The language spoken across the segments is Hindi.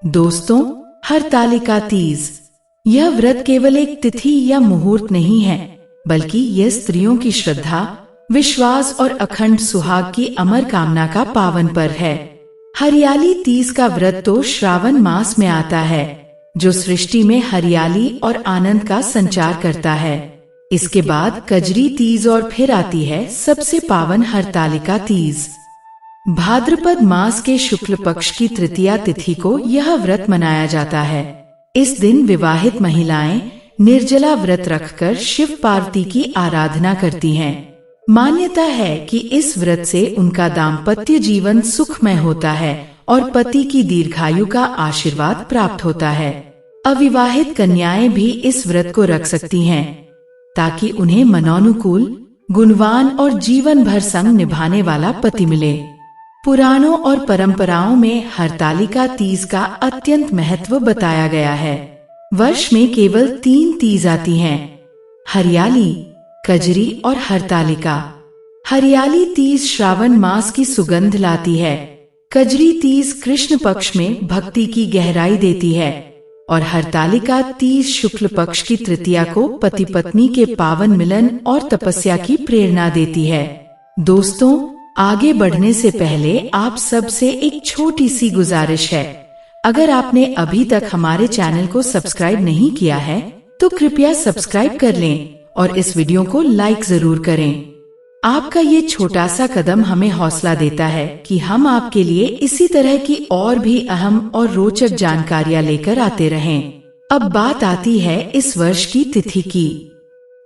दोस्तों, हरतालिका तीज यह व्रत केवल एक तिथि या मुहूर्त नहीं है, बल्कि यह स्त्रियों की श्रद्धा, विश्वास और अखंड सुहाग की अमर कामना का पावन पर्व है। हरियाली तीज का व्रत तो श्रावण मास में आता है, जो सृष्टि में हरियाली और आनंद का संचार करता है। इसके बाद कजरी तीज और फिर आती है सबसे पावन हरतालिका तीज। भाद्रपद मास के शुक्ल पक्ष की तृतीया तिथि को यह व्रत मनाया जाता है। इस दिन विवाहित महिलाएं निर्जला व्रत रखकर शिव पार्वती की आराधना करती हैं। मान्यता है कि इस व्रत से उनका दाम्पत्य जीवन सुखमय होता है और पति की दीर्घायु का आशीर्वाद प्राप्त होता है। अविवाहित कन्याएं भी इस व्रत को रख सकती हैं, ताकि उन्हें मनोनुकूल, गुणवान और जीवन भर संग निभाने वाला पति मिले। पुराणों और परंपराओं में हरतालिका तीज का अत्यंत महत्व बताया गया है। वर्ष में केवल 3 तीज आती हैं: हरियाली, कजरी और हरतालिका। हरियाली तीज श्रावण मास की सुगंध लाती है, कजरी तीज कृष्ण पक्ष में भक्ति की गहराई देती है और हरतालिका तीज शुक्ल पक्ष की तृतीया को पति पत्नी के पावन मिलन और तपस्या की प्रेरणा देती है। दोस्तों, आगे बढ़ने से पहले आप सबसे एक छोटी सी गुजारिश है। अगर आपने अभी तक हमारे चैनल को सब्सक्राइब नहीं किया है, तो कृपया सब्सक्राइब कर लें और इस वीडियो को लाइक जरूर करें। आपका ये छोटा सा कदम हमें हौसला देता है कि हम आपके लिए इसी तरह की और भी अहम और रोचक जानकारियाँ लेकर आते रहें। अब बात आती है इस वर्ष की तिथि की।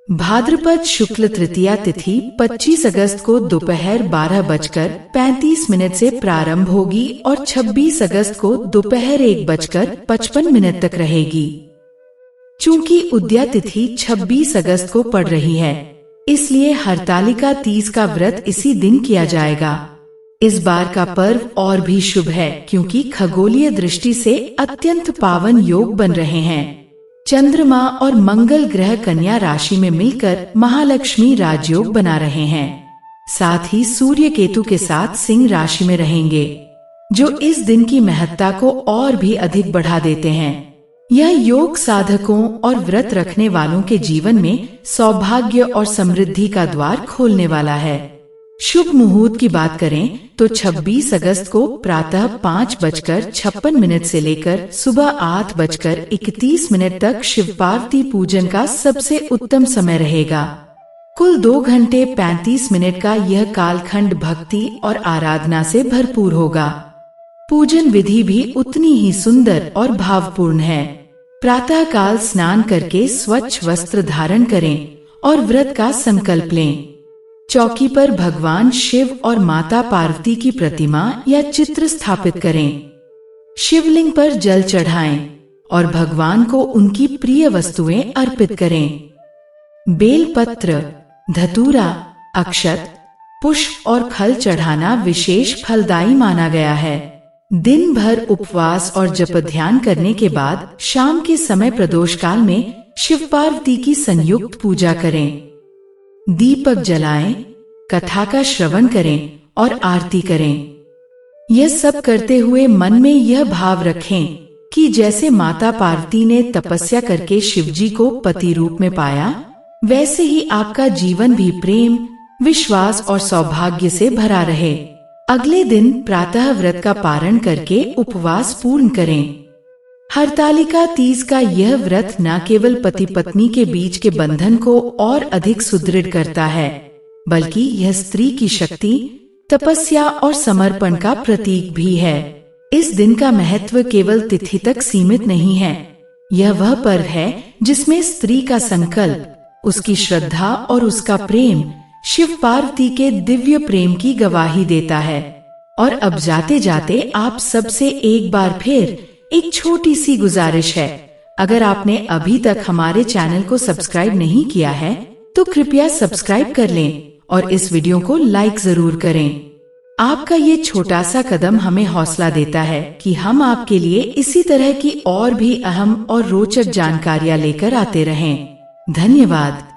भाद्रपद शुक्ल तृतीया तिथि 25 अगस्त को दोपहर 12:35 से प्रारंभ होगी और 26 अगस्त को दोपहर 1:55 तक रहेगी। चूंकि उद्या तिथि 26 अगस्त को पड़ रही है, इसलिए हरतालिका तीज का व्रत इसी दिन किया जाएगा। इस बार का पर्व और भी शुभ है, क्योंकि खगोलीय दृष्टि से अत्यंत पावन योग बन रहे हैं। चंद्रमा और मंगल ग्रह कन्या राशि में मिलकर महालक्ष्मी राजयोग बना रहे हैं। साथ ही सूर्य केतु के साथ सिंह राशि में रहेंगे, जो इस दिन की महत्ता को और भी अधिक बढ़ा देते हैं। यह योग साधकों और व्रत रखने वालों के जीवन में सौभाग्य और समृद्धि का द्वार खोलने वाला है। शुभ मुहूर्त की बात करें तो 26 अगस्त को प्रातः 5:56 से लेकर सुबह 8:31 तक शिव पार्वती पूजन का सबसे उत्तम समय रहेगा। कुल 2 घंटे 35 मिनट का यह कालखंड भक्ति और आराधना से भरपूर होगा। पूजन विधि भी उतनी ही सुंदर और भावपूर्ण है। प्रातः काल स्नान करके स्वच्छ वस्त्र धारण करें और व्रत का संकल्प लें। चौकी पर भगवान शिव और माता पार्वती की प्रतिमा या चित्र स्थापित करें। शिवलिंग पर जल चढ़ाएं और भगवान को उनकी प्रिय वस्तुएं अर्पित करें। बेलपत्र, धतूरा, अक्षत, पुष्प और फल चढ़ाना विशेष फलदायी माना गया है। दिन भर उपवास और जप ध्यान करने के बाद शाम के समय प्रदोष काल में शिव पार्वती की संयुक्त पूजा करें। दीपक जलाएं, कथा का श्रवण करें और आरती करें। यह सब करते हुए मन में यह भाव रखें कि जैसे माता पार्वती ने तपस्या करके शिवजी को पति रूप में पाया, वैसे ही आपका जीवन भी प्रेम, विश्वास और सौभाग्य से भरा रहे। अगले दिन प्रातः व्रत का पारण करके उपवास पूर्ण करें। हरतालिका तीज का यह व्रत न केवल पति पत्नी के बीच के बंधन को और अधिक सुदृढ़ करता है, बल्कि यह स्त्री की शक्ति, तपस्या और समर्पण का प्रतीक भी है। इस दिन का महत्व केवल तिथि तक सीमित नहीं है। यह वह पर्व है जिसमें स्त्री का संकल्प, उसकी श्रद्धा और उसका प्रेम शिव पार्वती के दिव्य प्रेम की गवाही देता है। और अब जाते जाते आप सबसे एक बार फिर एक छोटी सी गुजारिश है। अगर आपने अभी तक हमारे चैनल को सब्सक्राइब नहीं किया है, तो कृपया सब्सक्राइब कर लें और इस वीडियो को लाइक जरूर करें। आपका ये छोटा सा कदम हमें हौसला देता है कि हम आपके लिए इसी तरह की और भी अहम और रोचक जानकारियाँ लेकर आते रहें। धन्यवाद।